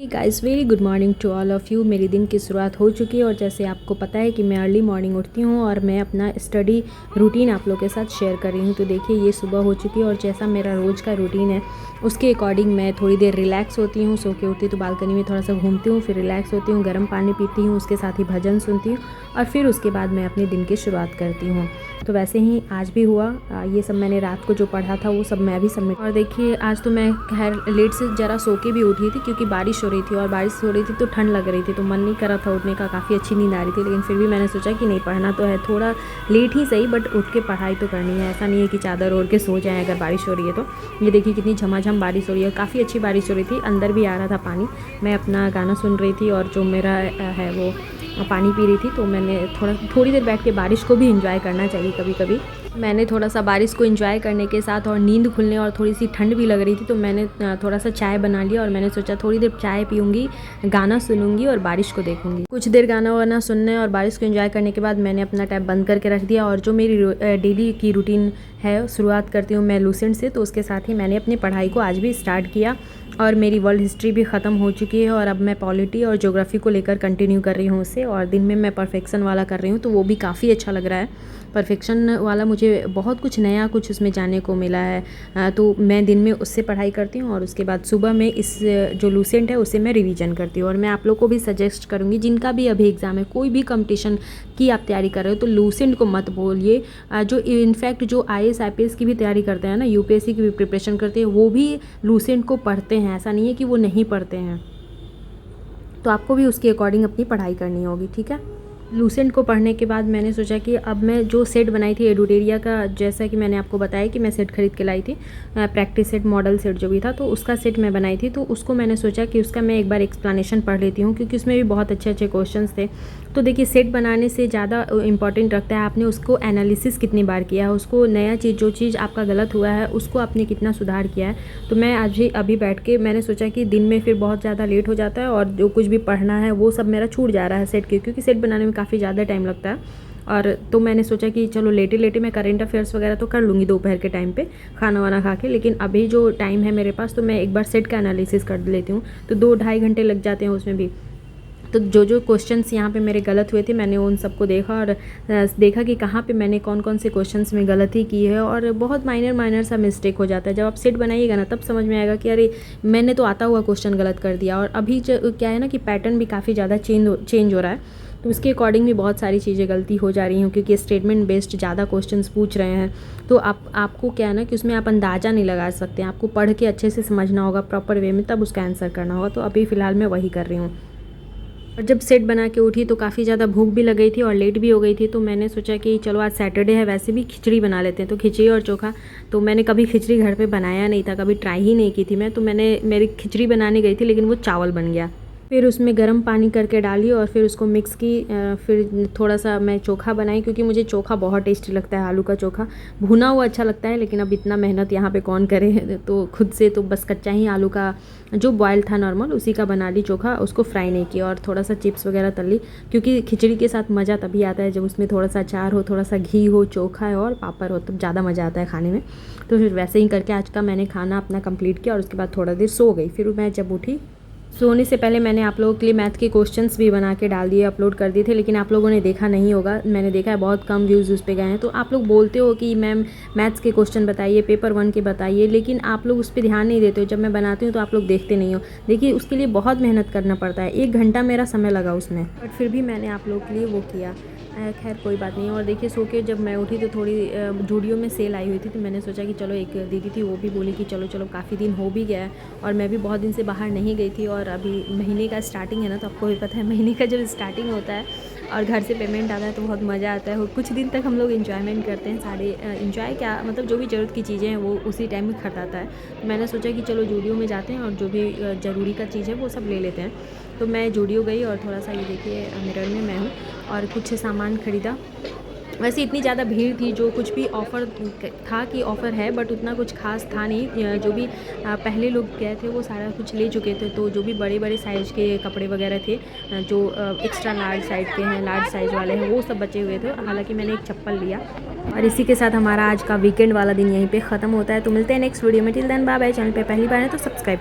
Guys very good morning to all of you. मेरी दिन की शुरुआत हो चुकी है और जैसे आपको पता है कि मैं अर्ली मॉर्निंग उठती हूँ और मैं अपना स्टडी रूटीन आप लोगों के साथ शेयर कर रही हूँ। तो देखिए ये सुबह हो चुकी है और जैसा मेरा रोज़ का रूटीन है उसके अकॉर्डिंग मैं थोड़ी देर रिलैक्स होती हूँ। सो के उठती तो बालकनी में थोड़ा सा घूमती हूँ, फिर रिलैक्स होती हूँ, गर्म पानी पीती हूँ, उसके साथ ही भजन सुनती हूँ और फिर उसके बाद मैं अपने दिन की शुरुआत करती हूँ। तो वैसे ही आज भी हुआ। ये सब मैंने रात को जो पढ़ा था वो सब मैं भी सबमिट। और देखिए आज तो मैं खैर लेट से ज़रा सो के भी उठी थी क्योंकि बारिश हो रही थी और बारिश हो रही थी तो ठंड लग रही थी, तो मन नहीं कर रहा था उठने का। काफ़ी अच्छी नींद आ रही थी, लेकिन फिर भी मैंने सोचा कि नहीं पढ़ना तो है, थोड़ा लेट ही सही बट उठ के पढ़ाई तो करनी है। ऐसा नहीं है कि चादर ओढ़ के सो जाए अगर बारिश हो रही है तो। ये देखिए कितनी झमाझम बारिश हो रही है, काफ़ी अच्छी बारिश हो रही थी, अंदर भी आ रहा था पानी। मैं अपना गाना सुन रही थी और जो मेरा है वो पानी पी रही थी। तो मैंने थोड़ी देर बैठ के बारिश को भी एंजॉय करना चाहिए कभी कभी। मैंने थोड़ा सा बारिश को एंजॉय करने के साथ और नींद खुलने और थोड़ी सी ठंड भी लग रही थी तो मैंने थोड़ा सा चाय बना लिया और मैंने सोचा थोड़ी देर चाय पीऊँगी, गाना सुनूंगी और बारिश को देखूंगी। कुछ देर गाना वाना सुनने और बारिश को एंजॉय करने के बाद मैंने अपना टैब बंद करके रख दिया और जो मेरी डेली की रूटीन है शुरुआत करती हूँ मैं लूसेंट से। तो उसके साथ ही मैंने अपनी पढ़ाई को आज भी स्टार्ट किया और मेरी वर्ल्ड हिस्ट्री भी ख़त्म हो चुकी है और अब मैं पॉलिटी और ज्योग्राफी को लेकर कंटिन्यू कर रही हूँ उससे। और दिन में मैं परफेक्शन वाला कर रही हूँ तो वो भी काफ़ी अच्छा लग रहा है। परफेक्शन वाला मुझे बहुत कुछ नया कुछ उसमें जाने को मिला है। तो मैं दिन में उससे पढ़ाई करती हूँ और उसके बाद सुबह में इस जो लूसेंट है उससे मैं रिवीजन करती हूँ। और मैं आप लोग को भी सजेस्ट करूँगी जिनका भी अभी एग्ज़ाम है, कोई भी कंपटीशन की आप तैयारी कर रहे हो तो लूसेंट को मत बोलिए। जो इनफैक्ट जो IAS IPS की भी तैयारी करते हैं ना, UPSC की भी प्रिपरेशन करते हैं, वो भी लूसेंट को पढ़ते हैं, ऐसा नहीं है कि वो नहीं पढ़ते हैं। तो आपको भी उसके अकॉर्डिंग अपनी पढ़ाई करनी होगी, ठीक है। लूसेंट को पढ़ने के बाद मैंने सोचा कि अब मैं जो सेट बनाई थी एडुटेरिया का, जैसा कि मैंने आपको बताया कि मैं सेट खरीद के लाई थी, प्रैक्टिस सेट मॉडल सेट जो भी था, तो उसका सेट मैं बनाई थी। तो उसको मैंने सोचा कि उसका मैं एक बार एक्सप्लेनेशन पढ़ लेती हूँ क्योंकि उसमें भी बहुत अच्छे अच्छे क्वेश्चंस थे। तो देखिए सेट बनाने से ज़्यादा इंपॉर्टेंट रखता है आपने उसको एनालिसिस कितनी बार किया है, उसको नया चीज़ जो चीज़ आपका गलत हुआ है उसको आपने कितना सुधार किया है। तो मैं आज ही अभी बैठ के मैंने सोचा कि दिन में फिर बहुत ज़्यादा लेट हो जाता है और जो कुछ भी पढ़ना है वो सब मेरा छूट जा रहा है सेट के, क्योंकि सेट बनाने में काफ़ी ज़्यादा टाइम लगता है। और तो मैंने सोचा कि चलो लेटे लेटे मैं करेंट अफेयर्स वगैरह तो कर लूँगी दोपहर के टाइम पे खाना वाना खा के, लेकिन अभी जो टाइम है मेरे पास तो मैं एक बार सेट का एनालिसिस कर लेती हूँ। तो 2-2.5 घंटे लग जाते हैं उसमें भी। तो जो क्वेश्चंस यहाँ पे मेरे गलत हुए थे मैंने उन सबको देखा और देखा कि कहाँ पे मैंने कौन कौन से क्वेश्चंस में गलती की है। और बहुत माइनर सा मिस्टेक हो जाता है। जब आप सेट बनाइएगा ना तब समझ में आएगा कि अरे मैंने तो आता हुआ क्वेश्चन गलत कर दिया। और अभी क्या है ना कि पैटर्न भी काफ़ी ज़्यादा चेंज हो रहा है, तो उसके अकॉर्डिंग भी बहुत सारी चीज़ें गलती हो जा रही हैं क्योंकि स्टेटमेंट बेस्ड ज़्यादा क्वेश्चंस पूछ रहे हैं। तो आपको क्या है ना कि उसमें आप अंदाज़ा नहीं लगा सकते, आपको पढ़ के अच्छे से समझना होगा प्रॉपर वे में, तब उसका आंसर करना होगा। तो अभी फ़िलहाल मैं वही कर रही हूँ। और जब सेट बना के उठी तो काफ़ी ज़्यादा भूख भी लग गई थी और लेट भी हो गई थी। तो मैंने सोचा कि चलो आज सैटरडे है, वैसे भी खिचड़ी बना लेते हैं। तो खिचड़ी और चोखा, तो मैंने कभी खिचड़ी घर पे बनाया नहीं था, कभी ट्राई ही नहीं की थी मैं। तो मेरी खिचड़ी बनाने गई थी लेकिन वो चावल बन गया। फिर उसमें गर्म पानी करके डाली और फिर उसको मिक्स की। फिर थोड़ा सा मैं चोखा बनाई क्योंकि मुझे चोखा बहुत टेस्टी लगता है। आलू का चोखा भुना हुआ अच्छा लगता है, लेकिन अब इतना मेहनत यहाँ पे कौन करे तो खुद से तो बस कच्चा ही आलू का जो बॉयल था नॉर्मल उसी का बना ली चोखा, उसको फ्राई नहीं किया। और थोड़ा सा चिप्स वगैरह तल ली क्योंकि खिचड़ी के साथ मज़ा तभी आता है जब उसमें थोड़ा सा अचार हो, थोड़ा सा घी हो, चोखा है और पापड़ हो, तब ज़्यादा मज़ा आता है खाने में। तो फिर वैसे ही करके आज का मैंने खाना अपना कंप्लीट किया और उसके बाद थोड़ा देर सो गई। फिर मैं जब उठी सोने से पहले मैंने आप लोगों के लिए मैथ के क्वेश्चंस भी बना के डाल दिए, अपलोड कर दिए थे, लेकिन आप लोगों ने देखा नहीं होगा। मैंने देखा है बहुत कम व्यूज़ उस पे गए हैं। तो आप लोग बोलते हो कि मैम मैथ्स के क्वेश्चन बताइए, पेपर 1 के बताइए, लेकिन आप लोग उस पर ध्यान नहीं देते हो। जब मैं बनाती हूँ तो आप लोग देखते नहीं हो। देखिए उसके लिए बहुत मेहनत करना पड़ता है, 1 घंटा मेरा समय लगा उसमें, बट फिर भी मैंने आप लोगों के लिए वो किया। खैर कोई बात नहीं। और देखिए सो के जब मैं उठी तो थोड़ी जूडियो में सेल आई हुई थी, तो मैंने सोचा कि चलो, एक दीदी थी वो भी बोली कि चलो चलो काफ़ी दिन हो भी गया है और मैं भी बहुत दिन से बाहर नहीं गई थी। और अभी महीने का स्टार्टिंग है ना, तो आपको भी पता है महीने का जब स्टार्टिंग होता है और घर से पेमेंट आता है तो बहुत मज़ा आता है। और कुछ दिन तक हम लोग इन्जॉयमेंट करते हैं, सारे इन्जॉय क्या मतलब जो भी ज़रूरत की चीज़ें हैं वो उसी टाइम में खरीदाता है। तो मैंने सोचा कि चलो जूडियो में जाते हैं और जो भी ज़रूरी का चीज़ है वो सब ले लेते हैं। तो मैं जूडियो गई और थोड़ा सा ये देखिए मिरर में मैं हूँ और कुछ सामान ख़रीदा। वैसे इतनी ज़्यादा भीड़ थी, जो कुछ भी ऑफ़र था कि ऑफ़र है, बट उतना कुछ खास था नहीं। जो भी पहले लोग गए थे वो सारा कुछ ले चुके थे। तो जो भी बड़े बड़े साइज़ के कपड़े वगैरह थे, जो एक्स्ट्रा लार्ज साइज़ के हैं, लार्ज साइज़ वाले हैं, वो सब बचे हुए थे। हालांकि मैंने एक चप्पल लिया। और इसी के साथ हमारा आज का वीकेंड वाला दिन यहीं पे ख़त्म होता है। तो मिलते हैं नेक्स्ट वीडियो में। Till then bye bye. Channel पे पहली बार है तो सब्सक्राइब